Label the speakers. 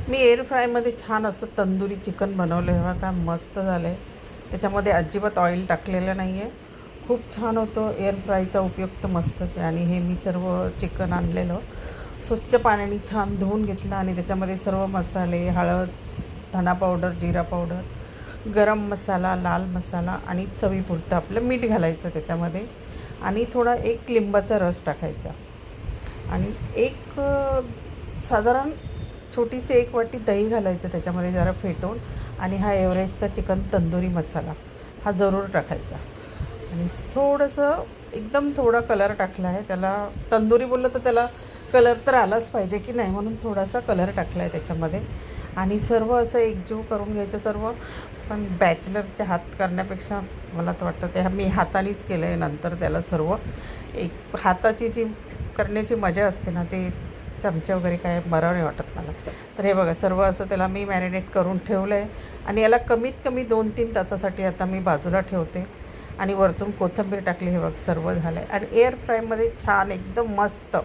Speaker 1: मी air फ्रायमध्ये छान असं tandoori chicken बनवलं आहे. बघा काय मस्त झालं आहे. त्याच्यामध्ये अजिबात ऑइल टाकलेलं नाही आहे. खूप छान होतं. एअर फ्रायचा उपयोग तर मस्तच आहे. आणि हे मी सर्व चिकन आणलेलं स्वच्छ पाण्याने छान धुवून घेतलं आणि त्याच्यामध्ये सर्व मसाले, हळद, धना पावडर, जिरा पावडर, गरम मसाला, लाल मसाला आणि चवीपुरतं आपलं मीठ घालायचं त्याच्यामध्ये. आणि थोडा एक लिंबाचा रस टाकायचा आणि एक साधारण छोटीशी एक वाटी दही घालायचं त्याच्यामध्ये जरा फेटून. आणि हा एव्हरेस्टचा चिकन तंदुरी मसाला हा जरूर टाकायचा. आणि थोडंसं एकदम थोडा कलर टाकला आहे. त्याला तंदुरी बोललं तर त्याला कलर तर आलाच पाहिजे की नाही, म्हणून थोडासा कलर टाकला आहे त्याच्यामध्ये. आणि सर्व असं एकजीव करून घ्यायचं सर्व. पण बॅचलरचे हात करण्यापेक्षा मला तर वाटतं ते मी हातानेच केलं आहे. नंतर त्याला सर्व एक हाताची जी करण्याची मजा असते ना, ते चमचे वगैरे काय बरं नाही वाटत मला. तर हे बघा सर्व असं त्याला मी मॅरिनेट करून ठेवलं आहे. आणि याला कमीत कमी 2-3 तासासाठी आता मी बाजूला ठेवते. आणि वरतून कोथिंबीर टाकली. हे बघ सर्व झालं आहे. आणि एअर फ्रायमध्ये छान एकदम मस्त